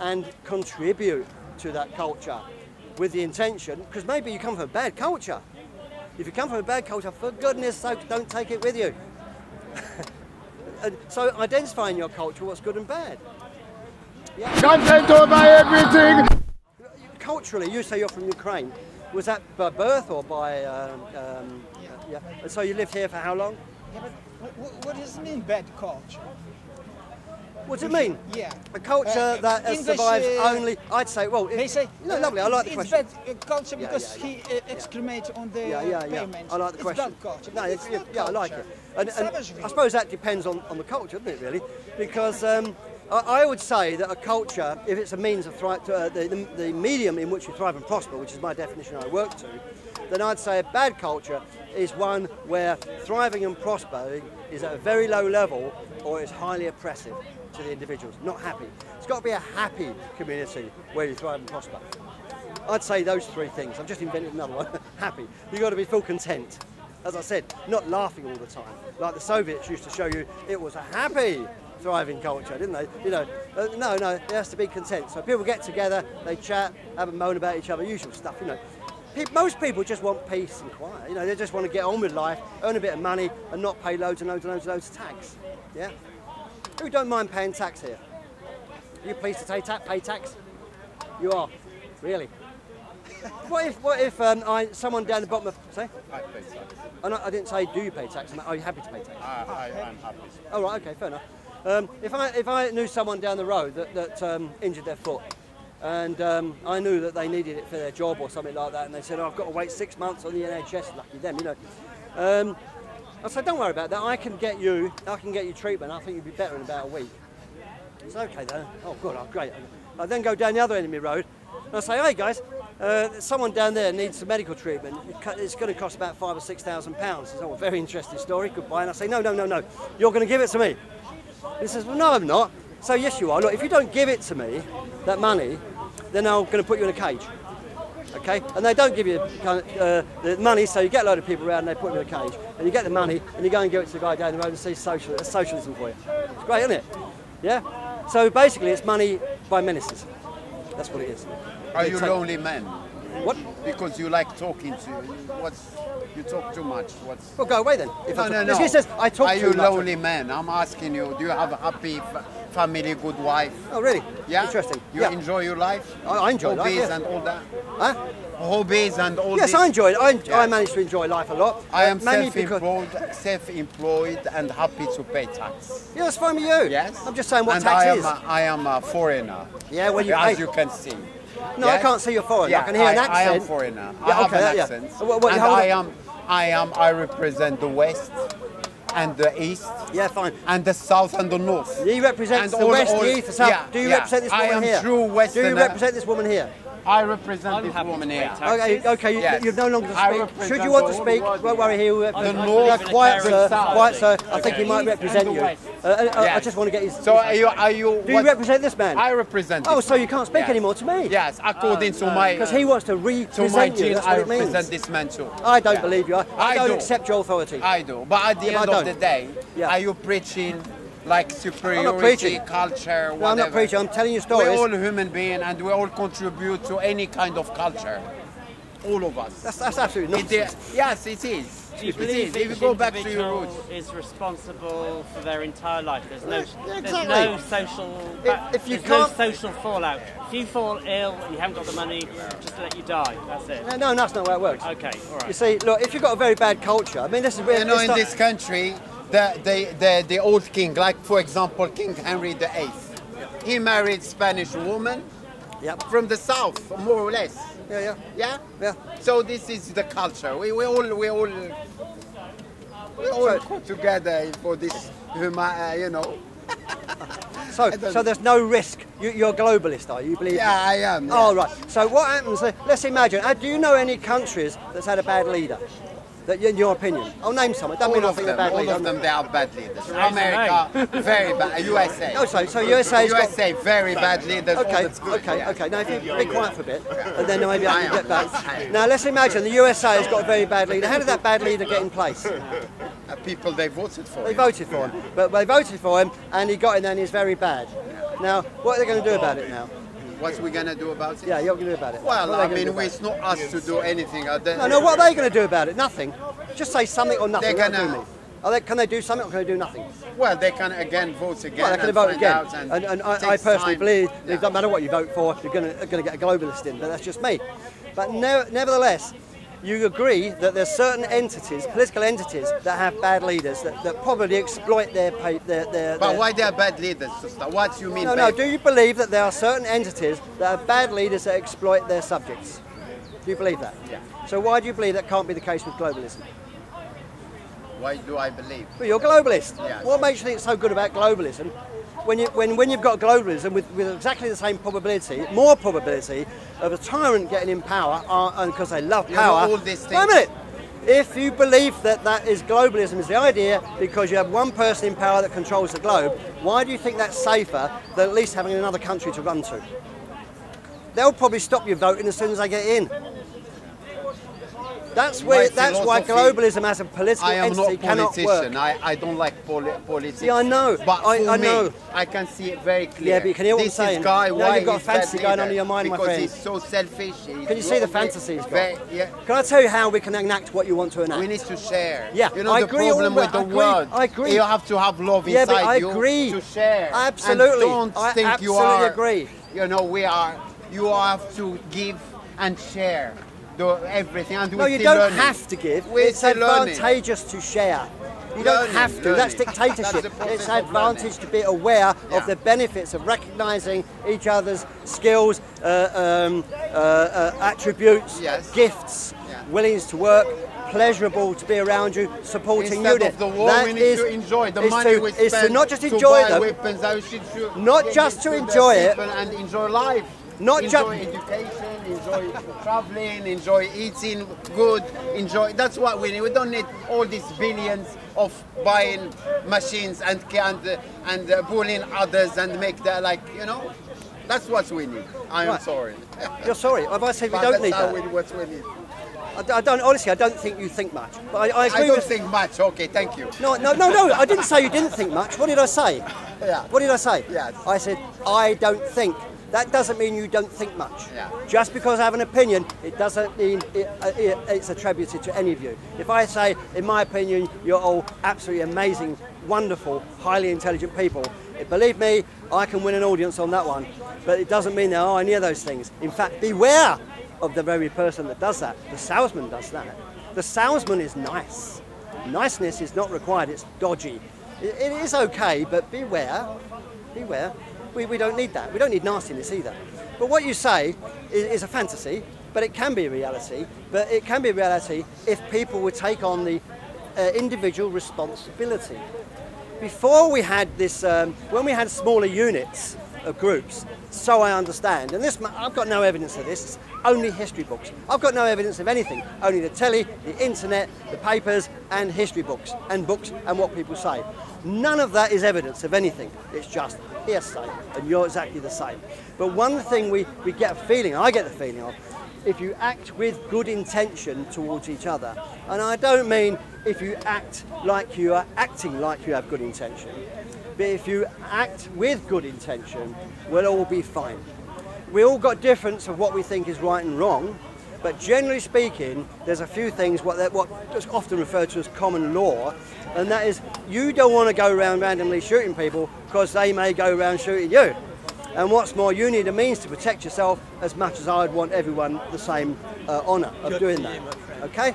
and contribute to that culture with the intention, because maybe you come from a bad culture. If you come from a bad culture, for goodness sake, don't take it with you. And so identifying your culture, what's good and bad. Yeah. Content over everything! Culturally, you say you're from Ukraine. Was that by birth or by... yeah. And so you lived here for how long? Yeah, but what does it mean, bad culture? What does it mean? Yeah. A culture that English, survives only, I'd say, well... They say... No, lovely, I like the question. It's bad culture because he excremates on the pavement. I like the question. It's bad culture. No, it's not I like it. And I suppose that depends on the culture, doesn't it, really? Because I would say that a culture, if it's a means of the medium in which you thrive and prosper, which is my definition I work to, then I'd say a bad culture is one where thriving and prospering is at a very low level or is highly oppressive to the individuals, not happy. It's got to be a happy community where you thrive and prosper. I'd say those three things. I've just invented another one. Happy. You've got to be full content. As I said, not laughing all the time. Like the Soviets used to show you, it was a happy, thriving culture, didn't they? You know, no, it has to be content. So people get together, they chat, have a moan about each other, usual stuff, you know. Most people just want peace and quiet. You know, they just want to get on with life, earn a bit of money, and not pay loads and loads and loads and loads of tax. Yeah? Who don't mind paying tax here? Are you pleased to pay tax? You are, really. What if someone down the bottom of say? I pay tax. I didn't say do you pay tax. Are you happy to pay tax? I'm happy. Oh right, okay, fair enough. If I knew someone down the road that injured their foot, and I knew that they needed it for their job or something like that, and they said, oh, I've got to wait 6 months on the NHS, lucky them, you know. I said, don't worry about that. I can get you treatment. I think you'll be better in about a week. It's okay though. Oh good, oh, great. I then go down the other end of my road, and I say, hey guys, someone down there needs some medical treatment. It's going to cost about £5,000 or £6,000. He says, oh, a very interesting story. Goodbye. And I say, no. You're going to give it to me. He says, well, no, I'm not. So yes, you are. Look, if you don't give it to me, that money, then I'm going to put you in a cage. Okay? And they don't give you the money, so you get a load of people around and they put you in a cage. And you get the money and you go and give it to the guy down the road and see socialism for you. It's great, isn't it? Yeah? So basically it's money by menaces. That's what it is. Are you lonely man? What? Because you like talking to... You talk too much. Well, go away then. No. He says, I talk Are too you much. lonely man? I'm asking you, do you have a happy family, good wife? Oh, really? Yeah? Interesting. You enjoy your life? I enjoy life, Hobbies yeah. and all that? Huh? Hobbies and all this? Yes, I enjoy it. I manage to enjoy life a lot. I am self-employed and happy to pay tax. Yeah, that's fine with you. Yes. I'm just saying what tax is. I am a foreigner. Yeah, well, as you can see. No, yes? I can't see you're foreign. Yeah, I can hear an accent. I am foreigner. Yeah, I have an accent. I represent the West and the East. Yeah, fine. And the South and the North. You represent the West, the East, the South. Yeah, do you represent this woman here? I am true Westerner. Do you represent this woman here? I represent this woman here. Okay, yes. you're no longer to speak. Should you want to speak, don't worry, he will represent the North. Quiet, sir. I think he might represent you. I just want to get his... So are you... Do you represent this man? I represent him. Oh, so you can't speak anymore to me? Yes, according to my... Because he wants to represent you, that's what it means. I represent this man too. I don't believe you. I don't accept your authority. I do. But at the end of the day, are you preaching... like superiority, culture, whatever. No, I'm not preaching, I'm telling you stories. We're all human beings and we all contribute to any kind of culture. All of us. That's absolutely nonsense. Yes, it is. If you go back to your roots, is responsible for their entire life. There's no social fallout. If you fall ill and you haven't got the money, just let you die. That's it. No, that's not how it works. Okay, all right. You see, look, if you've got a very bad culture, I mean, this is where... You know, in this country, the old king, like for example, King Henry VIII, he married Spanish woman from the south, more or less. Yeah. So this is the culture. We all go together for this, you know. So there's no risk. You're a globalist, are you? Believe? Yeah, I am. Yeah. Oh, right. So what happens? Let's imagine. Do you know any countries that's had a bad leader? That, in your opinion, I'll name some. It doesn't mean I think they're bad leaders. All of them, they are bad leaders. America, very bad. USA. Oh, so USA very bad leaders. Okay. Now, if you be quiet for a bit, and then maybe I can get back. Now, let's imagine the USA has got a very bad leader. How did that bad leader get in place? People they voted for. They voted for him, but they voted for him, and he got in there, and he's very bad. Now, what are they going to do about it now? What we're going to do about it? Yeah, you're going to do about it. Well, I mean, it's not us to do anything. No, what are they going to do about it? Nothing. Just say something or nothing. They're going to... Can they do something or can they do nothing? Well, they can again vote again. Well, they can vote again. And I personally believe it doesn't matter what you vote for, you're going to get a globalist in, but that's just me. But nevertheless, you agree that there's certain entities, political entities, that have bad leaders that probably exploit their... But why they are bad leaders? What do you mean? No, do you believe that there are certain entities that have bad leaders that exploit their subjects? Do you believe that? Yeah. So why do you believe that can't be the case with globalism? Why do I believe? Well, you're a globalist. Yes. What makes you think it's so good about globalism? When you've got globalism with exactly the same probability, more probability of a tyrant getting in power, and because they love power. All these things. Wait a minute. If you believe that globalism is the idea because you have one person in power that controls the globe, why do you think that's safer than at least having another country to run to? They'll probably stop you voting as soon as they get in. That's why globalism as a political entity cannot work. I don't like politics. Yeah, I know. But I know. I can see it very clear. Yeah, but you can hear what I'm saying. This guy, why you've got a fantasy going on in your mind, my friend. Because he's so selfish. Can you see the fantasy he's got? Yeah. Can I tell you how we can enact what you want to enact? We need to share. Yeah, you know I the agree. problem with the world. I agree. You have to have love inside but I you agree. to share. Absolutely. And don't I think absolutely you are. Agree. You know, you have to give and share. Everything, and no, you don't have to give. It's advantageous to share. You don't have to. That's dictatorship. It's advantage to be aware of the benefits of recognising each other's skills, attributes, gifts, willingness to work, pleasurable to be around you, supporting you. Instead of the war, we need to enjoy the money we spend. Is to not just enjoy them, weapons, not just to enjoy it, and enjoy life. Not enjoy education, enjoy traveling, enjoy eating good, enjoy. That's what we need. We don't need all these billions of buying machines and bullying others and make that That's what we need. I am sorry. You're sorry. Have I said we don't need that? What we need. I don't think you think much. But I agree. I don't think much. Okay, thank you. No. I didn't say you didn't think much. What did I say? Yeah. What did I say? Yes. I said I don't think. That doesn't mean you don't think much. Yeah. Just because I have an opinion, it doesn't mean it's attributed to any of you. If I say, in my opinion, you're all absolutely amazing, wonderful, highly intelligent people, believe me, I can win an audience on that one. But it doesn't mean there are any of those things. In fact, beware of the very person that does that. The salesman does that. The salesman is nice. Niceness is not required, it's dodgy. It is okay, but beware. We don't need that. We don't need nastiness either. But what you say is a fantasy, but it can be a reality. But it can be a reality if people would take on the individual responsibility. Before we had this, when we had smaller units of groups, so I understand, and this, I've got no evidence of this, it's only history books. I've got no evidence of anything, only the telly, the internet, the papers, and history books, and what people say. None of that is evidence of anything, it's just hearsay, and you're exactly the same. But one thing we get a feeling, I get the feeling of, if you act with good intention towards each other, and I don't mean if you act like you are acting like you have good intention, but if you act with good intention, we'll all be fine. We all got difference of what we think is right and wrong, but generally speaking, there's a few things what is often referred to as common law, and that is you don't want to go around randomly shooting people because they may go around shooting you. And what's more, you need a means to protect yourself as much as I would want everyone the same honour of doing that. Okay?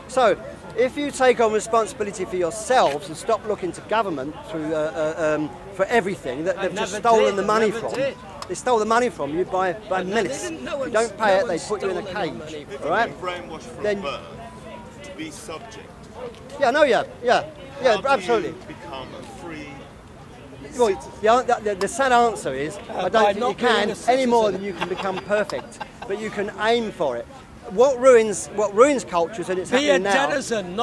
So, if you take on responsibility for yourselves and stop looking to government through, for everything that they've just stolen the money from, they stole the money from you by menace. If you don't pay it, they put you in a cage. All right? Brainwashed from birth to be subject. Yeah, no, yeah, absolutely. Do you become a free well, the sad answer is I don't think you can any more than you can become perfect, but you can aim for it. What ruins cultures, and it's happening now,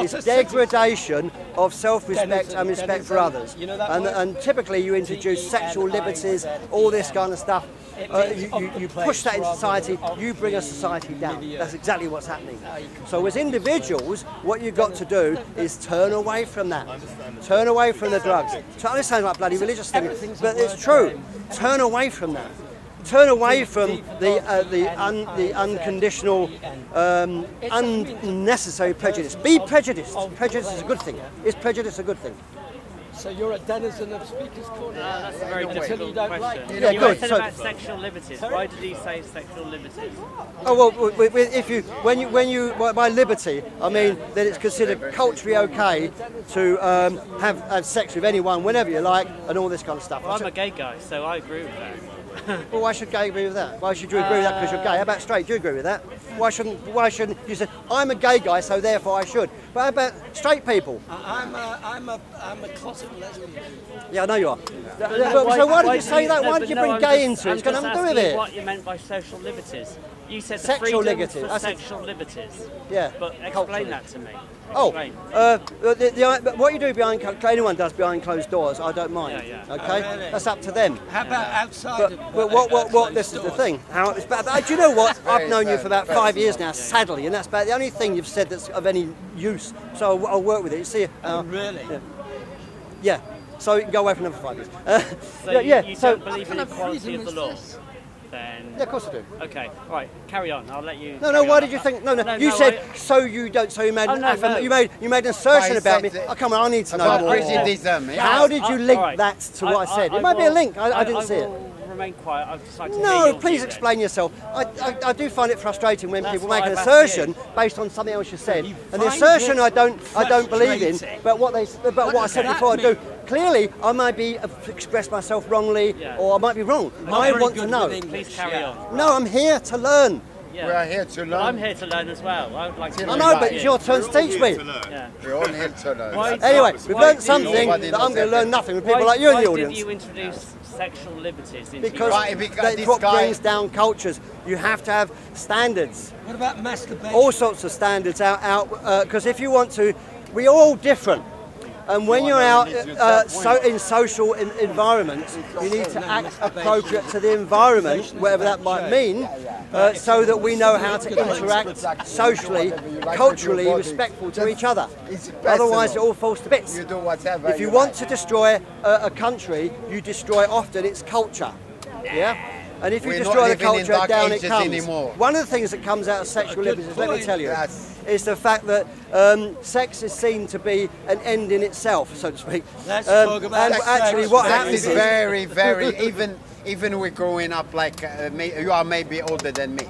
is degradation of self-respect and respect for others. And typically you introduce sexual liberties, all this kind of stuff. You push that in society, you bring a society down. That's exactly what's happening. So as individuals, what you've got to do is turn away from that. Turn away from the drugs. This sounds like a bloody religious thing, but it's true. Turn away from that. turn away from the unconditional, unnecessary prejudice. Be prejudiced. Prejudice is a good thing. Is prejudice a good thing? So you're a denizen of Speaker's Corner? That's a very difficult question. Yeah, you good. said So, about sexual liberties. Why did he say sexual liberties? oh well, if you when you by liberty, I mean that it's considered culturally okay to have sex with anyone whenever you like and all this kind of stuff. Well, I'm a gay guy, so I agree with that. Well, why should gay agree with that? Why should you agree with that because you're gay? How about straight? Do you agree with that? Why shouldn't you say I'm a gay guy, so therefore I should? But how about straight people? I'm a closet lesbian. Yeah, I know you are. So why did you say that? Why did you bring gay into it? It's got nothing to do with it. What you meant by social liberties? You said the Sexual freedom liberties. for sexual liberties. Yeah. But explain that to me. Explain. What you do anyone does behind closed doors, I don't mind. Yeah. Okay, really? that's up to them. How about outside? But what? This is the thing. Do you know what? I've known you for about 5 years now, sadly, and that's about the only thing you've said that's of any use. So I'll work with it. You see? Really? Yeah. So you can go away for another 5 years. So you don't believe in equality of the law? Then... Yeah, of course I do. Okay, all right, carry on. I'll let you. No. Why did you think? No. You said so. You don't. So you made. You made an assertion about me. Oh, come on! I need to know more. Prejudice. How did you link that to what I said? It might be a link. I didn't see it. Remain quiet. I'd just like to hear No, your please view explain yourself. I do find it frustrating when people make what an I've assertion based on something else you said, and the assertion I don't believe in. But what I said before I do. Clearly, I might be expressed myself wrongly, or I might be wrong. I want to know. Please carry on. No, I'm here to learn. Yeah. We are here to learn. Well, I'm here to learn as well. I would like to. I know, but it's your turn to teach me. Yeah. We're all here to learn. Anyway, we've learned something that I'm going to learn nothing with people like you in the audience. Why did you introduce sexual liberties into Because that's what brings down cultures. You have to have standards. What about masturbation? All sorts of standards out. Because if you want to, we're all different. And when you're out in social environments, you need to act appropriate to the environment, whatever that might mean, so that we know how to interact socially, culturally, respectful to each other. Otherwise, it all falls to bits. You do whatever. If you want to destroy a country, you destroy often its culture. Yeah. And if you destroy the culture, down it comes. Anymore. One of the things that comes out of sexual liberties, let me tell you, is the fact that sex is seen to be an end in itself, so to speak. Let's talk about and actually, what happens is very, very, even we're growing up, like you are maybe older than me,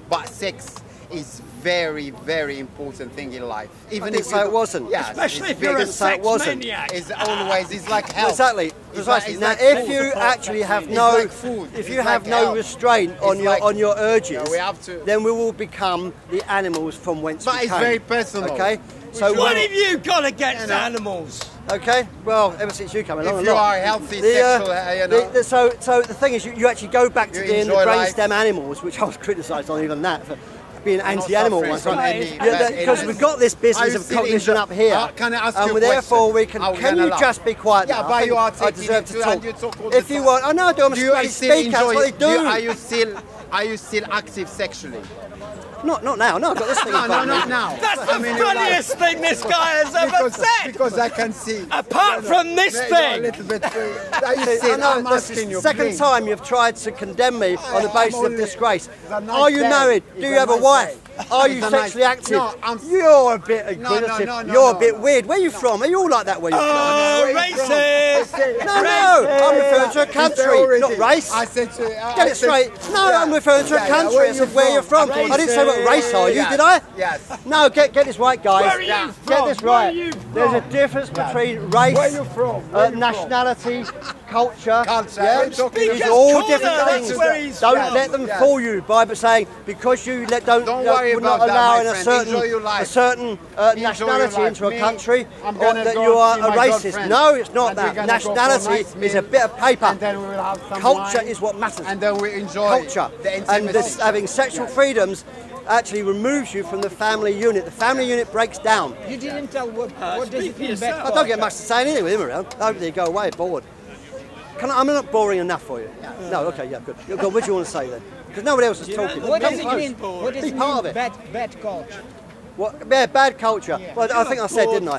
but sex is very, very important thing in life. Even if it wasn't. Yeah, especially if you're a sex maniac. It's always, it's like health. Exactly. Precisely. Now, if you actually have no, if you have no restraint on your urges, then we will become the animals from whence we came. But it's very personal. Okay. So what have you got against animals? Okay. Well, ever since you came along, if you are healthy, sexual, so the thing is, you actually go back to being the brainstem animals, which I was criticised on even that for being anti-animal one time. Because we've got this business of cognition up here, can I ask you a and therefore we can. Can you just be quiet? Yeah, now? but you are I deserve to talk. You talk all if the you time. want, I know I do. I'm a speaker. That's what they do. Are you still active sexually? Not now. No, I've got this thing. No, not now. That's the funniest thing this guy has ever said. Because I can see. Apart from this thing. A little bit. I'm asking you. Second time you've tried to condemn me on the basis of disgrace. Are you married? Do you have a wife? Are you sexually active? No, you're a bit aggressive. You're a bit weird. Where are you from? Are you all like that where you're from? Oh, racist! No, I'm referring to a country, not race. I said to Get it straight. No, I'm referring to a country. I said where you're from. I didn't say what race are you, did I? Yes. No, get this right, guys. Where are you from? Get this right. There's a difference between race, nationality, culture. Yeah? These are all different things. Don't let them fool you by saying because you would not allow in a certain nationality into a country that you are a racist. No, it's not that. Nationality is a bit of paper. Culture is what matters. And then we enjoy culture. And having sexual freedoms actually removes you from the family unit. The family unit breaks down. You didn't tell what does it mean? I don't get much to say anything with him around. Hopefully go away bored. I'm not boring enough for you. No, okay, yeah, good. What do you want to say then? Because nobody else is talking. What does it mean? What does it mean? Bad culture. What? Yeah, bad culture. Well, I think I said, didn't I?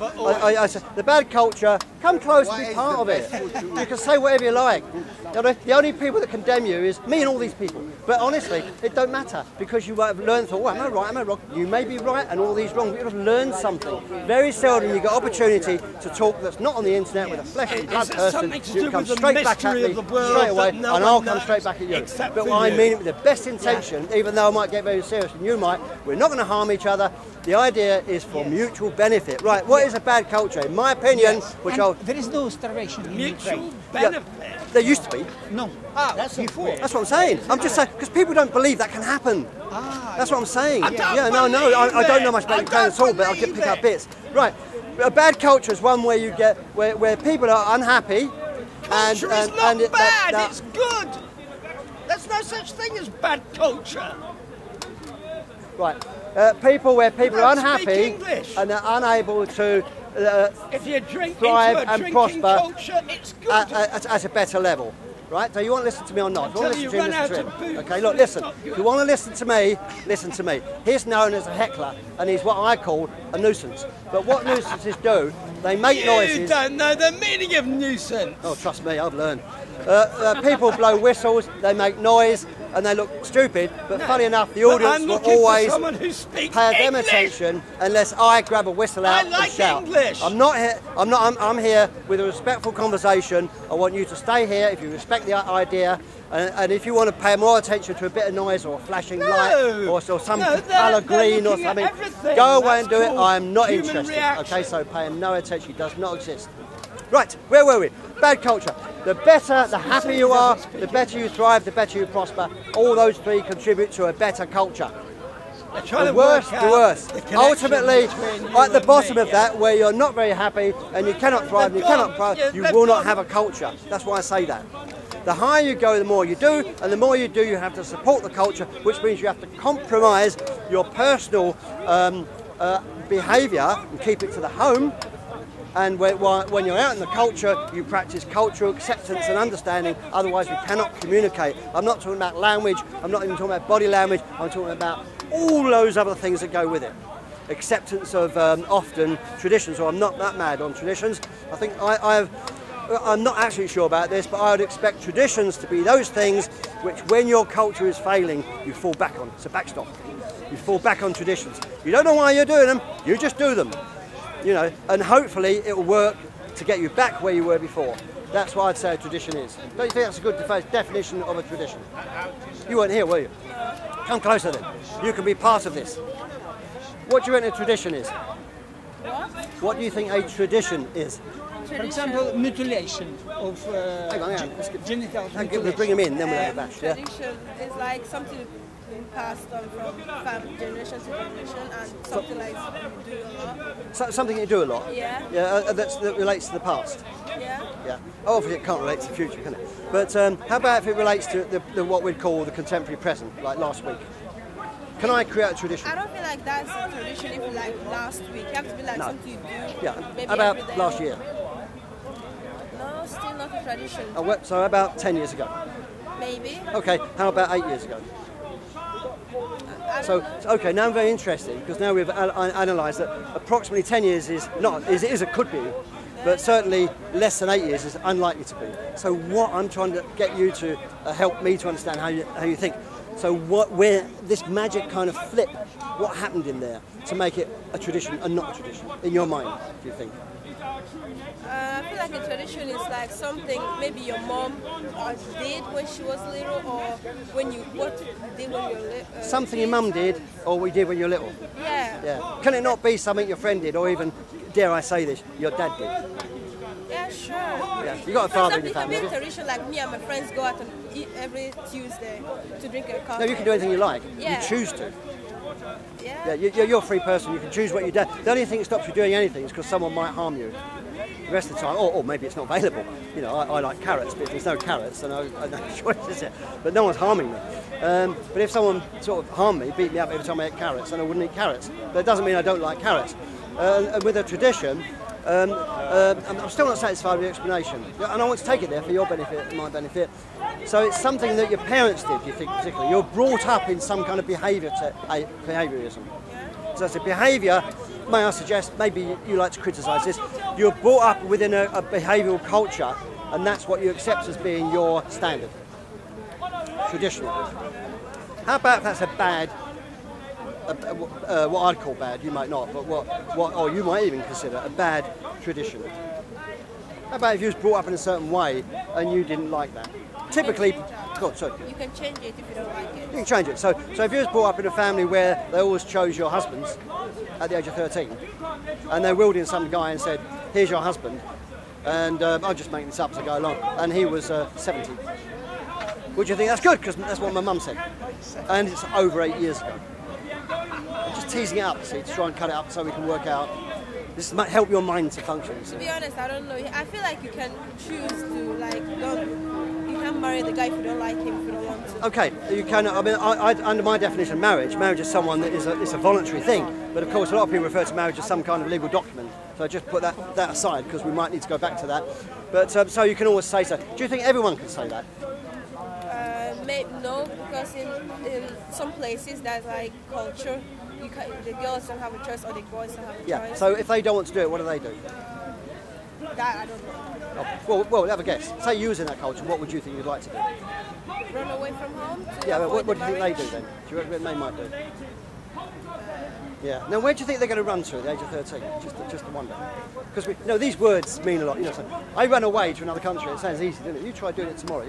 I said the bad culture Come close and be part of it. You can say whatever you like. You know, the only people that condemn you is me and all these people. But honestly, it don't matter, because you might have learned, thought, well, am I right, am I wrong? You may be right and all these wrong, but you've learned something. Very seldom you get opportunity to talk that's not on the internet with a flesh and blood person. You come straight back at me, straight away, and I'll come straight back at you. But I mean it with the best intention, even though I might get very serious and you might. We're not going to harm each other. The idea is for mutual benefit. Right, what is a bad culture? In my opinion, which I'll... There is no starvation in Mutual benefit. Yeah, there used to be. No. That's before. That's what I'm saying. I'm just saying, because people don't believe that can happen. That's what I'm saying. I don't know much about Ukraine at all, but I'll pick up bits. Right, a bad culture is one where you get, where people are unhappy. Culture is not bad, it's good. There's no such thing as bad culture. Right, people where people are unhappy and they're unable to if you drink thrive into a and prosper culture, it's good. at a better level. Right, so you want to listen to me or not? Until you run out of booze. Okay, look, listen. If you want to listen to me, listen to me. He's known as a heckler, and he's what I call a nuisance. But what nuisances do, they make noises. You don't know the meaning of nuisance. Oh, trust me, I've learned. People blow whistles, they make noise, and they look stupid, but funny enough, the audience will always pay them attention unless I grab a whistle out and shout. English. I'm not here. I'm here with a respectful conversation. I want you to stay here if you respect the idea, and if you want to pay more attention to a bit of noise or a flashing light or some colour green or something, go away and do it. I'm not interested. Okay, so paying no attention does not exist. Right, where were we? Bad culture. The better, the happier you are, the better you thrive, the better you prosper. All those three contribute to a better culture. The worse, the worse. Ultimately, at the bottom of that, where you're not very happy and you cannot thrive, and you cannot thrive, you will not have a culture. That's why I say that. The higher you go, the more you do, and the more you do, you have to support the culture, which means you have to compromise your personal behaviour and keep it to the home. And when you're out in the culture, you practice cultural acceptance and understanding, otherwise you cannot communicate. I'm not talking about language, I'm not even talking about body language, I'm talking about all those other things that go with it. Acceptance of often traditions, or I'm not that mad on traditions. I think I'm not actually sure about this, but I would expect traditions to be those things which, when your culture is failing, you fall back on. It's a backstop. You fall back on traditions. You don't know why you're doing them, you just do them. You know, and hopefully it will work to get you back where you were before. That's what I'd say a tradition is. Don't you think that's a good definition of a tradition? You weren't here, were you? Come closer then. You can be part of this. What do you think a tradition is? What do you think a tradition is? For example, mutilation of genital mutilation. We'll bring him in, then we'll have a bash. Tradition is like something passed on from generation to generation, and something like you do a lot. Something you do a lot? Yeah. Yeah, that relates to the past? Yeah. Yeah. Oh, obviously it can't relate to the future, can it? But how about if it relates to what we'd call the contemporary present, like last week? Can I create a tradition? I don't feel like that's a tradition if you like last week. You have to be like something you do. Yeah. Maybe How about last year? No, still not a tradition. Oh, so about 10 years ago? Maybe. Okay, how about 8 years ago? So, okay, now I'm very interested, because now we've analysed that approximately 10 years is not, it could be, but certainly less than 8 years is unlikely to be. So what I'm trying to get you to help me to understand how you think. So where this magic kind of flip, what happened in there to make it a tradition and not a tradition, in your mind, do you think? I feel like a tradition is like something maybe your mom did when she was little, or what you did when you were little. Something your mum did, or we did when you were little. Yeah. Yeah. Can it not be something your friend did, or even, dare I say this, your dad did? Yeah, sure. Yeah. You got a father in your family. It can be a tradition like me and my friends go out and eat every Tuesday to drink a coffee. No, you can do anything you like. Yeah. You choose to. Yeah. Yeah, you're a free person. You can choose what you do. The only thing that stops you doing anything is because someone might harm you. The rest of the time, or maybe it's not available. You know, I like carrots, but if there's no carrots, then I have no choice, is it? But no one's harming me. But if someone sort of harmed me, beat me up every time I ate carrots, then I wouldn't eat carrots. But it doesn't mean I don't like carrots. And with a tradition, I'm still not satisfied with the explanation. And I want to take it there for your benefit and my benefit. So it's something that your parents did, you think, particularly. You're brought up in some kind of behaviourism. So it's a behaviour, may I suggest, maybe you like to criticise this, you're brought up within a behavioural culture, and that's what you accept as being your standard, traditional. How about if that's a bad, what I'd call bad, you might not, but or you might even consider a bad tradition? How about if you was brought up in a certain way and you didn't like that? Typically, God, sorry. You can change it if you don't like it. You can change it. So if you was brought up in a family where they always chose your husbands at the age of 13, and they wheeled in some guy and said, "Here's your husband," and I'll just make this up as I go along, and he was 70. Would you think that's good? Because that's what my mum said, and it's over 8 years ago. I'm just teasing it up, see, to try and cut it up so we can work out. This might help your mind to function. To be honest, I don't know. I feel like you can choose to you can't marry the guy if you don't like him, if you don't want to. Okay, you can. I mean, under my definition of marriage is someone that is a voluntary thing. But of course, a lot of people refer to marriage as some kind of legal document. So just put that aside because we might need to go back to that. But so you can always say so. Do you think everyone can say that? No, because in some places there's like culture. The girls don't have a choice or the boys don't have a choice. Yeah, so if they don't want to do it, what do they do? That I don't know. Well, have a guess. Say you was in that culture, what would you think you'd like to do? Run away from home? Yeah, but what do you think they do then? Do you reckon they might do? Yeah. Now, where do you think they're going to run to at the age of 13? Just to wonder. Because these words mean a lot. So I run away to another country. It sounds easy, doesn't it? You try doing it tomorrow.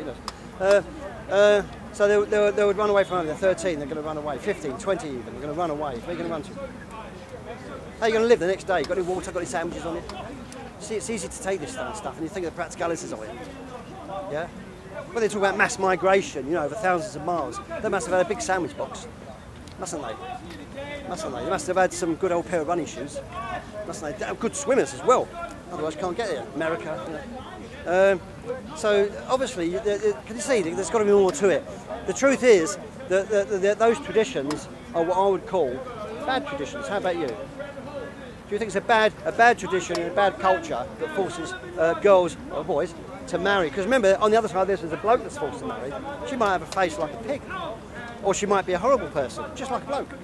So they would run away from home. They're 13. They're going to run away. 15, 20 even. They're going to run away. Where are you going to run to? How are you going to live the next day? Got any water? Got any sandwiches on it? See, it's easy to take this kind of stuff, and you think of the practicalities of it. Yeah. When they talk about mass migration, over thousands of miles, they must have had a big sandwich box, mustn't they? They must have had some good old pair of running shoes, mustn't they? Good swimmers as well. Otherwise, can't get there. America. So obviously, can you see? There's got to be more to it. The truth is that those traditions are what I would call bad traditions. How about you? Do you think it's a bad tradition and a bad culture that forces girls or boys to marry? Because remember, on the other side of this, there's a bloke that's forced to marry. She might have a face like a pig, or she might be a horrible person, just like a bloke.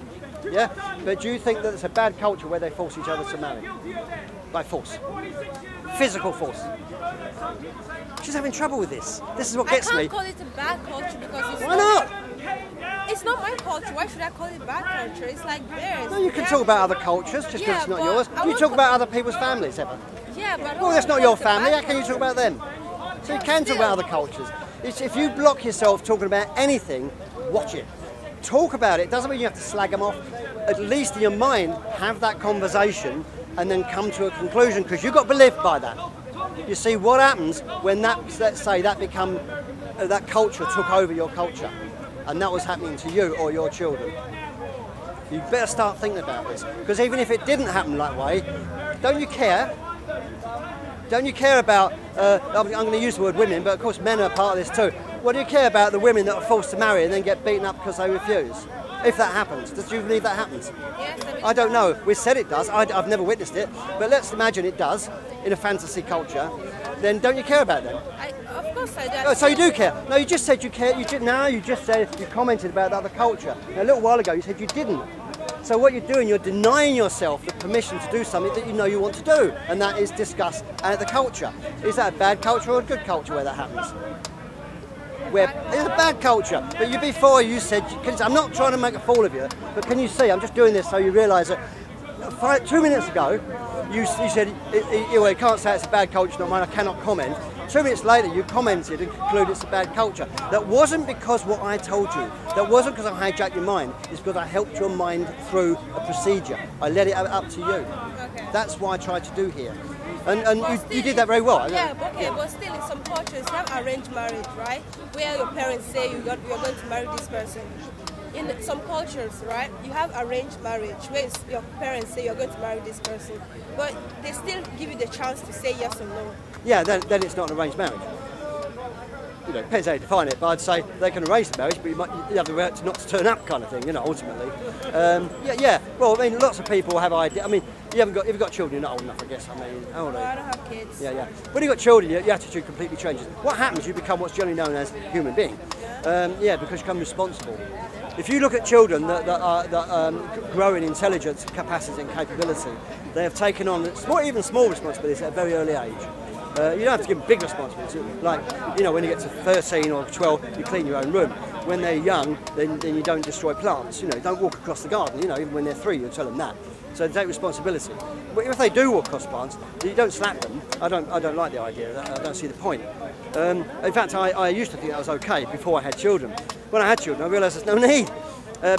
Yeah. But do you think that it's a bad culture where they force each other to marry by force, physical force? She's having trouble with this. This is what gets me. I can't call it a bad culture because it's Why not? It's not my culture. Why should I call it bad culture? It's like theirs. No, you can talk about other cultures just because it's not yours. Do you talk about other people's families ever? Yeah, but well, that's not your family. How can you talk about them? So you can talk about other cultures. If you block yourself talking about anything, watch it. Talk about it. Doesn't mean you have to slag them off. At least in your mind, have that conversation and then come to a conclusion, because you've got to live by that. You see what happens when let's say that culture took over your culture, and that was happening to you or your children. You better start thinking about this, because even if it didn't happen that way, don't you care? Don't you care about, I'm going to use the word women, but of course men are part of this too. What do you care about the women that are forced to marry and then get beaten up because they refuse? If that happens, do you believe that happens? Yes, I don't know. We said it does. I've never witnessed it, but let's imagine it does in a fantasy culture. Then don't you care about them? Of course I do. Oh, so you do care? No, you just said you care. You just said you commented about the other culture. Now, a little while ago you said you didn't. So what you're doing, you're denying yourself the permission to do something that you know you want to do, and that is discuss the culture. Is that a bad culture or a good culture where that happens? It's a bad culture. But before you said, I'm not trying to make a fool of you, but can you see, I'm just doing this so you realise that 2 minutes ago, you said, you can't say it's a bad culture, not mine, I cannot comment. 2 minutes later, you commented and concluded it's a bad culture. That wasn't because what I told you. That wasn't because I hijacked your mind. It's because I helped your mind through a procedure. I let it up to you. Okay. That's what I tried to do here. And you did that very well. Yeah, but still in some cultures you have arranged marriage, right? Where your parents say you're going to marry this person. In some cultures, right, you have arranged marriage where your parents say you're going to marry this person, but they still give you the chance to say yes or no. Yeah, then it's not an arranged marriage. Depends how you define it, but I'd say they can arrange the marriage, but you have the right not to turn up, kind of thing, ultimately. Yeah. Well, I mean, lots of people have ideas. I mean, you've got children, you're not old enough, I guess. I mean, how old are you? I don't have kids. Yeah. When you've got children, your attitude completely changes. What happens? You become what's generally known as a human being. Yeah. Yeah, because you become responsible. If you look at children that are growing intelligence, capacity and capability, they have taken on even small responsibilities at a very early age. You don't have to give them big responsibilities, like, you know, when you get to 13 or 12, you clean your own room. When they're young, then you don't destroy plants, you know, don't walk across the garden, you know, even when they're 3, you tell them that. So they take responsibility. But if they do walk across plants, you don't slap them. I don't like the idea, I don't see the point. In fact, I used to think that was okay before I had children. When I had children, I realised there's no need,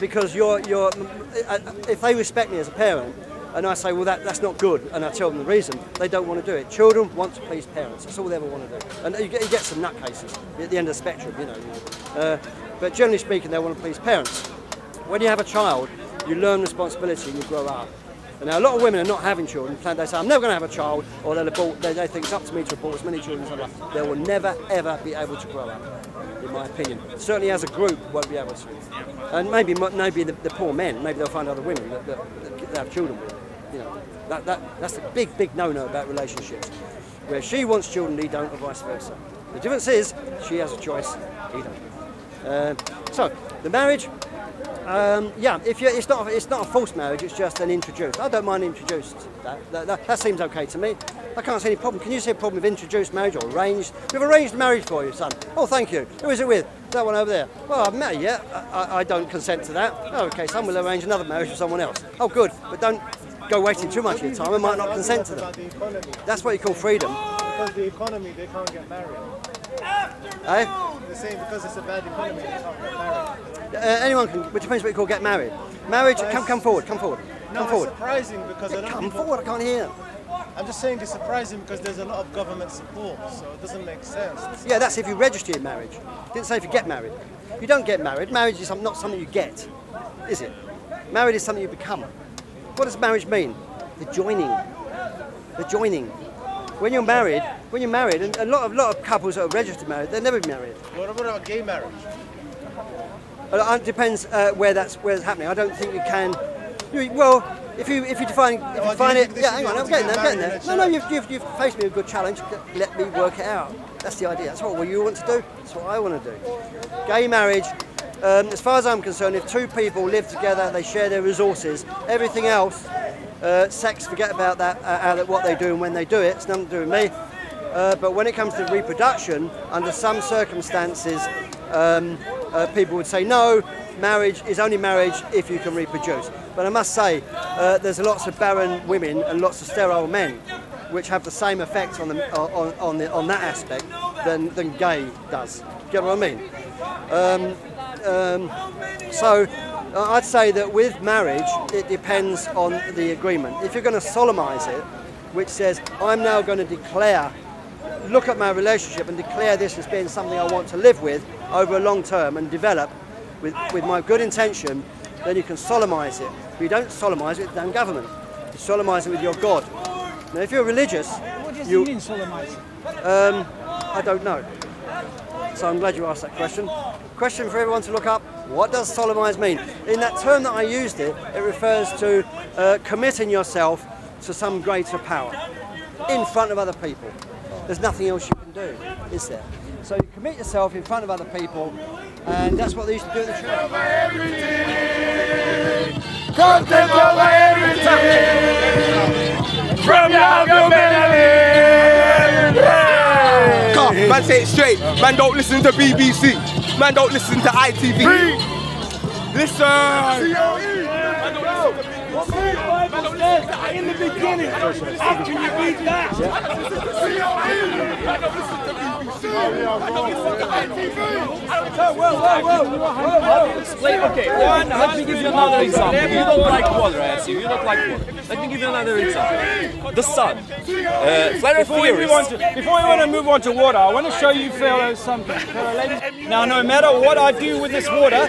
because if they respect me as a parent, and I say, well, that's not good, and I tell them the reason, they don't want to do it. Children want to please parents. That's all they ever want to do. And you get some nutcases at the end of the spectrum, you know. But generally speaking, they want to please parents. When you have a child, you learn responsibility and you grow up. And now a lot of women are not having children. They say, I'm never going to have a child, or they'll abort. They think it's up to me to abort as many children as I like. They will never, ever be able to grow up, in my opinion. Certainly as a group, won't be able to. And maybe the poor men, maybe they'll find other women that they have children with. You know, that's a big no-no about relationships, where she wants children, he don't, or vice versa. The difference is, she has a choice, he don't. So, the marriage, yeah, it's not a forced marriage, it's just an introduced. I don't mind introduced. That seems okay to me. I can't see any problem. Can you see a problem with introduced marriage or arranged? We've arranged marriage for you, son. Oh, thank you. Who is it with? That one over there. Well, I've met her yet. I don't consent to that. Oh, okay, son will arrange another marriage with someone else. Oh, good, but don't go wasting too much of your time and might not consent to them. That's what you call freedom. Because the economy, they can't get married. Eh? They're saying because it's a bad economy, they can't get married. Anyone can, it depends what you call get married. Marriage, come forward. No, it's surprising because a lot of people... Come forward, I can't hear. I'm just saying it's surprising because there's a lot of government support, so it doesn't make sense. Yeah, that's if you register your marriage. Didn't say if you get married. You don't get married. Marriage is not something you get, is it? Married is something you become. What does marriage mean? The joining. The joining. When you're married, and a lot of couples that are registered married, they'll never be married. What about gay marriage? It depends where it's happening. I don't think you can. Well, if you define it, yeah. Hang on, I'm getting there. No, you've faced me with a good challenge. Let me work it out. That's the idea. That's what you want to do. That's what I want to do. Gay marriage. As far as I'm concerned, if two people live together, they share their resources. Everything else, sex, forget about that. What they do and when they do it, it's nothing to do with me. But when it comes to reproduction, under some circumstances, people would say no. Marriage is only marriage if you can reproduce. But I must say, there's lots of barren women and lots of sterile men, which have the same effect on that aspect than gay does. Get what I mean? So I'd say that with marriage, it depends on the agreement. If you're going to solemnize it, which says I'm now going to look at my relationship and declare this as being something I want to live with over a long term and develop with my good intention, then you can solemnize it. But you don't solemnize it with the damn government. You solemnize it with your God. Now, if you're religious, what does it mean, solemnize? I don't know. So I'm glad you asked that question. Question for everyone to look up: what does solemnize mean? In that term that I used it refers to committing yourself to some greater power in front of other people. There's nothing else you can do, is there? So you commit yourself in front of other people, and that's what they used to do in the church. Come take over everything from your Come, man, say it straight. Man, don't listen to BBC. Man, don't listen to ITV. Listen. In the beginning, how can you read that? Okay, let me give you another example. You don't like water, I see. You don't like water. Let me give you another example. The sun. Before we want to move on to water, I want to show you fellows something. Now, no matter what I do with this water,